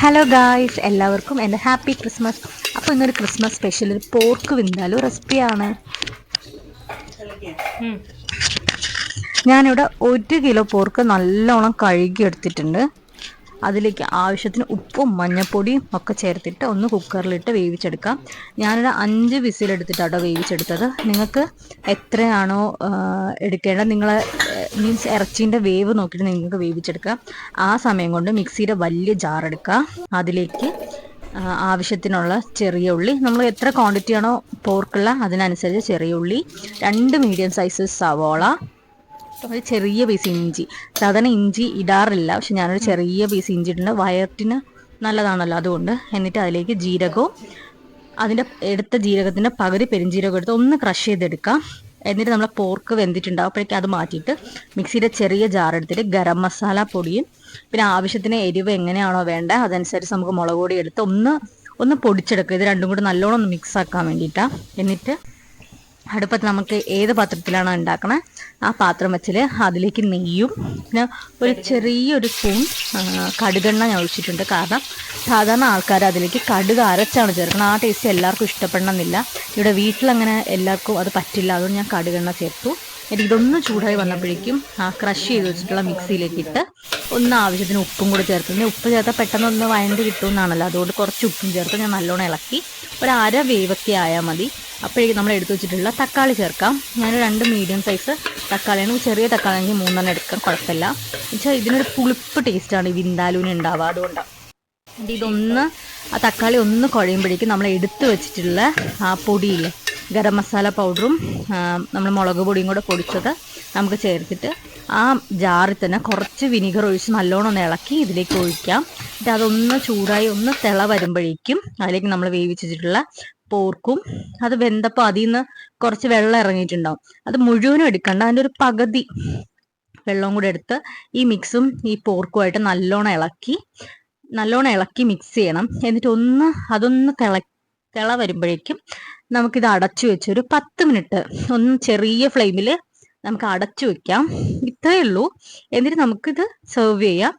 Hello guys, എല്ലാവർക്കും എൻ്റെ happy Christmas. അപ്പോൾ ഇന്നൊരു ക്രിസ്മസ് സ്പെഷ്യൽ ഒരു പോർക്ക് വിന്താലോ റെസിപ്പിയാണ്. ഞാനിവിടെ 1 കിലോ പോർക്ക് നല്ലോണം കഴുകി എടുത്തിട്ടുണ്ട്. അതിലേക്ക് ആവശ്യത്തിന് ഉപ്പും മഞ്ഞൾപ്പൊടിയും ഒക്കെ ചേർത്തിട്ട് ഒന്ന് കുക്കറിലിട്ട് വേവിച്ചെടുക്കാം. ഞാനൊരു 5 വിസിലെടുത്തിട്ടാട്ടോ വേവിച്ചെടുത്തത്. നിങ്ങൾക്ക് എത്രയാണോ എടുക്കേണ്ടത്, നിങ്ങൾ മീൻസ് ഇറച്ചീൻ്റെ വേവ് നോക്കിയിട്ട് നിങ്ങൾക്ക് വേവിച്ചെടുക്കാം. ആ സമയം കൊണ്ട് മിക്സിയുടെ വലിയ ജാർ എടുക്കുക. അതിലേക്ക് ആവശ്യത്തിനുള്ള ചെറിയ ഉള്ളി, നമ്മൾ എത്ര ക്വാണ്ടിറ്റി ആണോ പോർക്കുള്ള അതിനനുസരിച്ച് ചെറിയ ഉള്ളി, 2 മീഡിയം സൈസ് സവോള, ഒരു ചെറിയ പീസ് ഇഞ്ചി. സാധാരണ ഇഞ്ചി ഇടാറില്ല, പക്ഷെ ഞാനൊരു ചെറിയ പീസ് ഇഞ്ചി ഇട്ടുണ്ട്, വയറ്റിന് നല്ലതാണല്ലോ അതുകൊണ്ട്. എന്നിട്ട് അതിലേക്ക് ജീരകവും അതിൻ്റെ എടുത്ത ജീരകത്തിൻ്റെ പകുതി പെരിഞ്ജീരകം എടുത്ത് ഒന്ന് ക്രഷ് ചെയ്തെടുക്കാം. എന്നിട്ട് നമ്മൾ പോർക്ക് വെന്തിട്ടുണ്ടാവും, അപ്പോഴേക്കും അത് മാറ്റിയിട്ട് മിക്സിയുടെ ചെറിയ ജാർ എടുത്തിട്ട് ഗരം മസാല പൊടിയും പിന്നെ ആവശ്യത്തിന് എരിവ് എങ്ങനെയാണോ വേണ്ടത് അതനുസരിച്ച് നമുക്ക് മുളക് പൊടി എടുത്ത് ഒന്ന് പൊടിച്ചെടുക്കുക. ഇത് രണ്ടും കൂടി നല്ലോണം ഒന്ന് മിക്സ് ആക്കാൻ വേണ്ടിയിട്ടാണ്. എന്നിട്ട് അടുപ്പത്ത് നമുക്ക് ഏത് പാത്രത്തിലാണോ ഉണ്ടാക്കണേ ആ പാത്രം വെച്ചിൽ അതിലേക്ക് നെയ്യും പിന്നെ ഒരു ചെറിയൊരു സ്പൂൺ കടുകെണ്ണ ഞാൻ ഒഴിച്ചിട്ടുണ്ട്. കാരണം സാധാരണ ആൾക്കാർ അതിലേക്ക് കടുക് അരച്ചാണ് ചേർക്കുന്നത്. ആ ടേസ്റ്റ് എല്ലാവർക്കും ഇഷ്ടപ്പെടണമെന്നില്ല. ഇവിടെ വീട്ടിലങ്ങനെ എല്ലാവർക്കും അത് പറ്റില്ല, അതുകൊണ്ട് ഞാൻ കടുകെണ്ണ ചേർത്തു. എന്നിട്ട് ഇതൊന്ന് ചൂടായി വന്നപ്പോഴേക്കും ക്രഷ് ചെയ്ത് വെച്ചിട്ടുള്ള മിക്സിയിലേക്ക് ഇട്ട് ഒന്ന് ആവശ്യത്തിന് ഉപ്പും കൂടി ചേർത്ത്. ഉപ്പ് ചേർത്താൽ പെട്ടെന്ന് ഒന്ന് വഴണ്ട് കിട്ടുമെന്നാണല്ലോ, അതുകൊണ്ട് കുറച്ച് ഉപ്പും ചേർത്ത് ഞാൻ നല്ലോണം ഇളക്കി ഒരു അര വേവൊക്കെ ആയാൽ മതി. അപ്പോഴേക്കും നമ്മൾ എടുത്തു വെച്ചിട്ടുള്ള തക്കാളി ചേർക്കാം. ഞാൻ 2 മീഡിയം സൈസ് തക്കാളിയാണ്, ചെറിയ തക്കാളി ആണെങ്കിൽ 3 എടുക്കാം, കുഴപ്പമില്ല. എന്നുവെച്ചാൽ ഇതിനൊരു പുളിപ്പ് ടേസ്റ്റാണ് ഈ വിന്താലൂന് ഉണ്ടാവുക, അതുകൊണ്ടാണ്. ഇതൊന്ന് ആ തക്കാളി ഒന്ന് കുഴയുമ്പോഴേക്കും നമ്മൾ എടുത്തു വെച്ചിട്ടുള്ള ആ പൊടിയില്ലേ, ഗരം മസാല പൗഡറും നമ്മൾ മുളക് പൊടിയും കൂടെ പൊടിച്ചത് നമുക്ക് ചേർത്തിട്ട് ആ ജാറിൽ തന്നെ കുറച്ച് വിനീഗർ ഒഴിച്ച് നല്ലോണം ഒന്ന് ഇളക്കി ഇതിലേക്ക് ഒഴിക്കാം. എന്നിട്ട് അതൊന്ന് ചൂടായി ഒന്ന് തിള വരുമ്പോഴേക്കും അതിലേക്ക് നമ്മൾ വേവിച്ചിട്ടുള്ള പോർക്കും അത് വെന്തപ്പോൾ അതിൽ നിന്ന് കുറച്ച് വെള്ളം ഇറങ്ങിയിട്ടുണ്ടാവും. അത് മുഴുവനും എടുക്കണ്ട, അതിൻ്റെ ഒരു പകുതി വെള്ളം കൂടെ എടുത്ത് ഈ മിക്സും ഈ പോർക്കുമായിട്ട് നല്ലോണം ഇളക്കി മിക്സ് ചെയ്യണം. എന്നിട്ട് അതൊന്ന് തിള വരുമ്പോഴേക്കും നമുക്കിത് അടച്ചു വെച്ച് ഒരു 10 മിനിറ്റ് ഒന്ന് ചെറിയ ഫ്ലെയിമിൽ നമുക്ക് അടച്ചു വെക്കാം. ഇത്രയേ ഉള്ളൂ. എന്നിട്ട് നമുക്കിത് സെർവ് ചെയ്യാം.